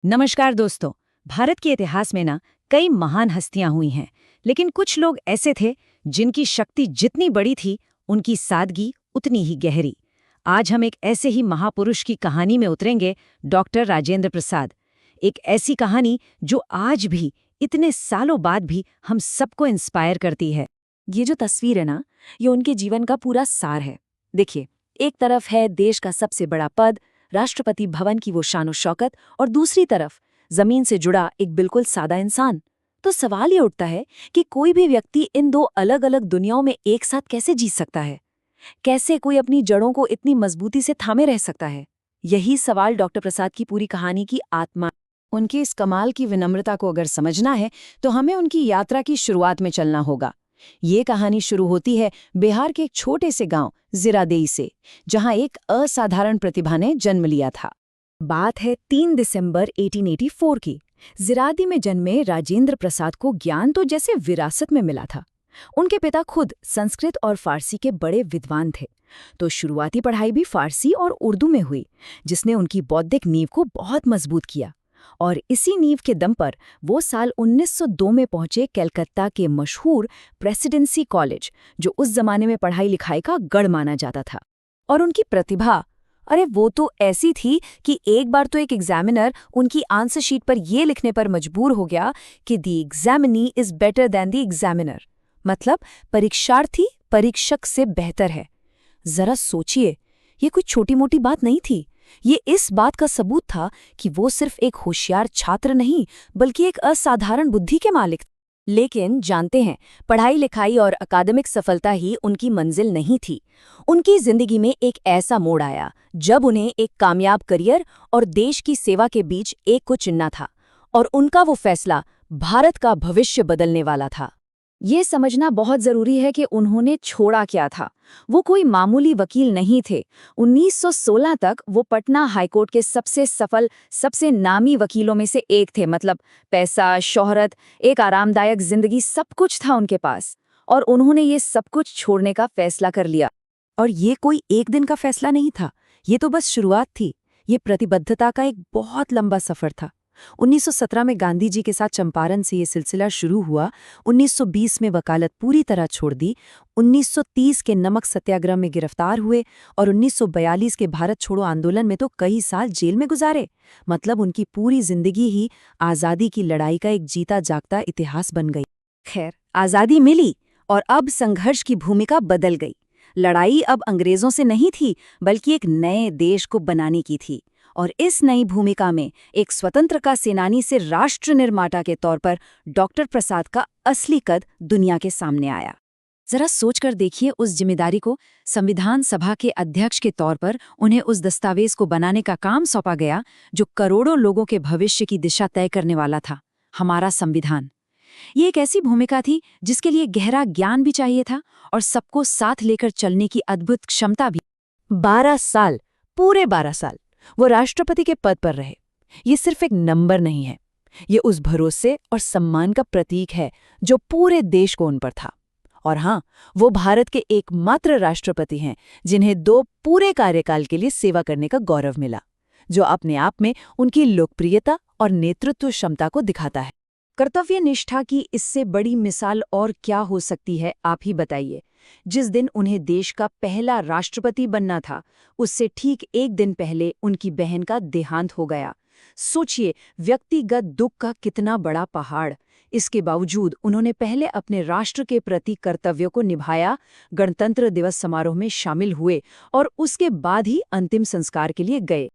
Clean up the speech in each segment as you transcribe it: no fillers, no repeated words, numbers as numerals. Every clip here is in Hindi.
नमस्कार दोस्तों। भारत के इतिहास में ना कई महान हस्तियां हुई हैं, लेकिन कुछ लोग ऐसे थे जिनकी शक्ति जितनी बड़ी थी, उनकी सादगी उतनी ही गहरी। आज हम एक ऐसे ही महापुरुष की कहानी में उतरेंगे, डॉक्टर राजेंद्र प्रसाद। एक ऐसी कहानी जो आज भी, इतने सालों बाद भी हम सबको इंस्पायर करती है। ये जो तस्वीर है ना, ये उनके जीवन का पूरा सार है। देखिए, एक तरफ है देश का सबसे बड़ा पद, राष्ट्रपति भवन की वो शान शौकत, और दूसरी तरफ जमीन से जुड़ा एक बिल्कुल सादा इंसान। तो सवाल ये उठता है कि कोई भी व्यक्ति इन दो अलग अलग दुनियाओं में एक साथ कैसे जी सकता है? कैसे कोई अपनी जड़ों को इतनी मजबूती से थामे रह सकता है? यही सवाल डॉक्टर प्रसाद की पूरी कहानी की आत्मा। उनकी इस कमाल की विनम्रता को अगर समझना है तो हमें उनकी यात्रा की शुरुआत में चलना होगा। ये कहानी शुरू होती है बिहार के एक छोटे से गांव जीरादेई से, जहां एक असाधारण प्रतिभा ने जन्म लिया था। बात है 3 दिसंबर 1884 की। जीरादेई में जन्मे राजेंद्र प्रसाद को ज्ञान तो जैसे विरासत में मिला था। उनके पिता खुद संस्कृत और फारसी के बड़े विद्वान थे, तो शुरुआती पढ़ाई भी फारसी और उर्दू में हुई, जिसने उनकी बौद्धिक नींव को बहुत मजबूत किया। और इसी नींव के दम पर वो साल 1902 में पहुंचे कलकत्ता के मशहूर प्रेसिडेंसी कॉलेज, जो उस जमाने में पढ़ाई लिखाई का गढ़ माना जाता था। और उनकी प्रतिभा, अरे वो तो ऐसी थी कि एक बार तो एक एग्जामिनर उनकी आंसर शीट पर ये लिखने पर मजबूर हो गया कि the examinee is better than the examiner, मतलब परीक्षार्थी परीक्षक से बेहतर है। जरा सोचिए, ये कोई छोटी मोटी बात नहीं थी। ये इस बात का सबूत था कि वो सिर्फ एक होशियार छात्र नहीं, बल्कि एक असाधारण बुद्धि के मालिक। लेकिन जानते हैं, पढ़ाई लिखाई और अकादमिक सफलता ही उनकी मंजिल नहीं थी। उनकी जिंदगी में एक ऐसा मोड़ आया जब उन्हें एक कामयाब करियर और देश की सेवा के बीच एक को चुनना था, और उनका वो फैसला भारत का भविष्य बदलने वाला था। ये समझना बहुत जरूरी है कि उन्होंने छोड़ा क्या था। वो कोई मामूली वकील नहीं थे। 1916 तक वो पटना हाईकोर्ट के सबसे सफल, सबसे नामी वकीलों में से एक थे। मतलब पैसा, शोहरत, एक आरामदायक जिंदगी, सब कुछ था उनके पास। और उन्होंने ये सब कुछ छोड़ने का फैसला कर लिया। और ये कोई एक दिन का फैसला नहीं था, ये तो बस शुरुआत थी। ये प्रतिबद्धता का एक बहुत लंबा सफर था। 1917 में गांधी जी के साथ चंपारण से ये सिलसिला शुरू हुआ। 1920 में वकालत पूरी तरह छोड़ दी। 1930 के नमक सत्याग्रह में गिरफ्तार हुए और 1942 के भारत छोड़ो आंदोलन में तो कई साल जेल में गुजारे। मतलब उनकी पूरी जिंदगी ही आज़ादी की लड़ाई का एक जीता जागता इतिहास बन गई। खैर, आज़ादी मिली और अब संघर्ष की भूमिका बदल गई। लड़ाई अब अंग्रेजों से नहीं थी, बल्कि एक नए देश को बनाने की थी। और इस नई भूमिका में एक स्वतंत्रता सेनानी से राष्ट्र निर्माता के तौर पर डॉक्टर प्रसाद का असली कद दुनिया के सामने आया। जरा सोचकर देखिए उस जिम्मेदारी को। संविधान सभा के अध्यक्ष के तौर पर उन्हें उस दस्तावेज को बनाने का काम सौंपा गया जो करोड़ों लोगों के भविष्य की दिशा तय करने वाला था, हमारा संविधान। ये एक ऐसी भूमिका थी जिसके लिए गहरा ज्ञान भी चाहिए था और सबको साथ लेकर चलने की अद्भुत क्षमता भी। 12 साल, पूरे 12 साल वो राष्ट्रपति के पद पर रहे। ये सिर्फ एक नंबर नहीं है, ये उस भरोसे और सम्मान का प्रतीक है जो पूरे देश को उन पर था। और हाँ, वो भारत के एकमात्र राष्ट्रपति हैं जिन्हें 2 पूरे कार्यकाल के लिए सेवा करने का गौरव मिला, जो अपने आप में उनकी लोकप्रियता और नेतृत्व क्षमता को दिखाता है। कर्तव्य निष्ठा की इससे बड़ी मिसाल और क्या हो सकती है, आप ही बताइए। जिस दिन उन्हें देश का पहला राष्ट्रपति बनना था, उससे ठीक एक दिन पहले उनकी बहन का देहांत हो गया। सोचिए, व्यक्तिगत दुख का कितना बड़ा पहाड़। इसके बावजूद उन्होंने पहले अपने राष्ट्र के प्रति कर्तव्यों को निभाया, गणतंत्र दिवस समारोह में शामिल हुए और उसके बाद ही अंतिम संस्कार के लिए गए।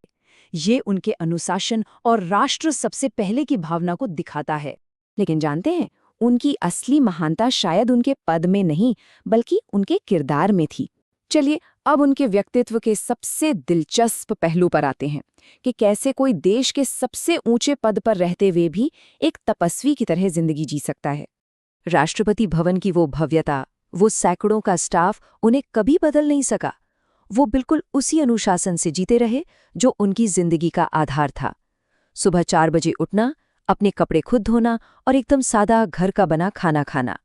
ये उनके अनुशासन और राष्ट्र सबसे पहले की भावना को दिखाता है। लेकिन जानते हैं, उनकी असली महानता शायद उनके पद में नहीं, बल्कि उनके किरदार में थी। चलिए अब उनके व्यक्तित्व के सबसे दिलचस्प पहलू पर आते हैं कि कैसे कोई देश के सबसे ऊंचे पद पर रहते हुए भी एक तपस्वी की तरह जिंदगी जी सकता है। राष्ट्रपति भवन की वो भव्यता, वो सैकड़ों का स्टाफ उन्हें कभी बदल नहीं सका। वो बिल्कुल उसी अनुशासन से जीते रहे जो उनकी जिंदगी का आधार था। सुबह 4 बजे उठना, अपने कपड़े खुद धोना और एकदम सादा घर का बना खाना खाना।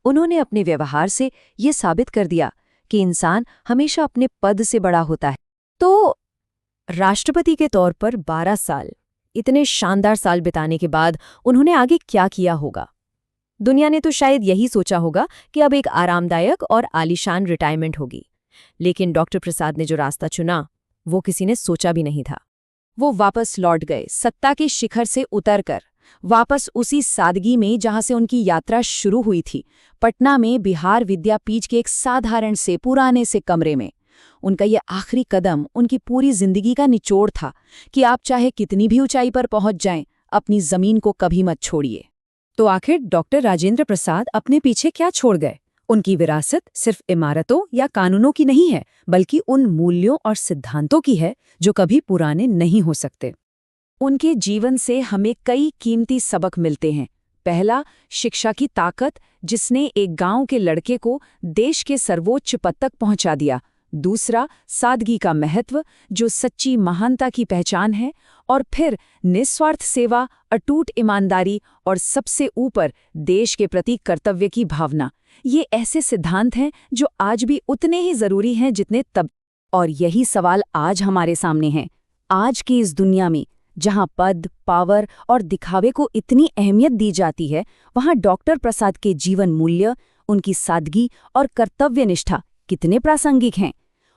उन्होंने अपने व्यवहार से ये साबित कर दिया कि इंसान हमेशा अपने पद से बड़ा होता है। तो राष्ट्रपति के तौर पर 12 साल, इतने शानदार साल बिताने के बाद उन्होंने आगे क्या किया होगा? दुनिया ने तो शायद यही सोचा होगा कि अब एक आरामदायक और आलीशान रिटायरमेंट होगी। लेकिन डॉक्टर प्रसाद ने जो रास्ता चुना, वो किसी ने सोचा भी नहीं था। वो वापस लौट गए, सत्ता के शिखर से उतरकर, वापस उसी सादगी में जहां से उनकी यात्रा शुरू हुई थी, पटना में बिहार विद्यापीठ के एक साधारण से पुराने से कमरे में। उनका ये आखिरी कदम उनकी पूरी जिंदगी का निचोड़ था कि आप चाहे कितनी भी ऊंचाई पर पहुंच जाएं, अपनी जमीन को कभी मत छोड़िए। तो आखिर डॉक्टर राजेंद्र प्रसाद अपने पीछे क्या छोड़ गए? उनकी विरासत सिर्फ इमारतों या कानूनों की नहीं है, बल्कि उन मूल्यों और सिद्धांतों की है जो कभी पुराने नहीं हो सकते। उनके जीवन से हमें कई कीमती सबक मिलते हैं। पहला, शिक्षा की ताकत, जिसने एक गांव के लड़के को देश के सर्वोच्च पद तक पहुंचा दिया। दूसरा, सादगी का महत्व, जो सच्ची महानता की पहचान है। और फिर निस्वार्थ सेवा, अटूट ईमानदारी और सबसे ऊपर देश के प्रति कर्तव्य की भावना। ये ऐसे सिद्धांत हैं जो आज भी उतने ही जरूरी हैं जितने तब। और यही सवाल आज हमारे सामने है। आज की इस दुनिया में जहां पद, पावर और दिखावे को इतनी अहमियत दी जाती है, वहां डॉक्टर प्रसाद के जीवन मूल्य, उनकी सादगी और कर्तव्यनिष्ठा कितने प्रासंगिक हैं?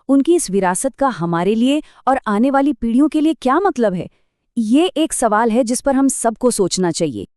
उनकी इस विरासत का हमारे लिए और आने वाली पीढ़ियों के लिए क्या मतलब है? ये एक सवाल है जिस पर हम सबको सोचना चाहिए।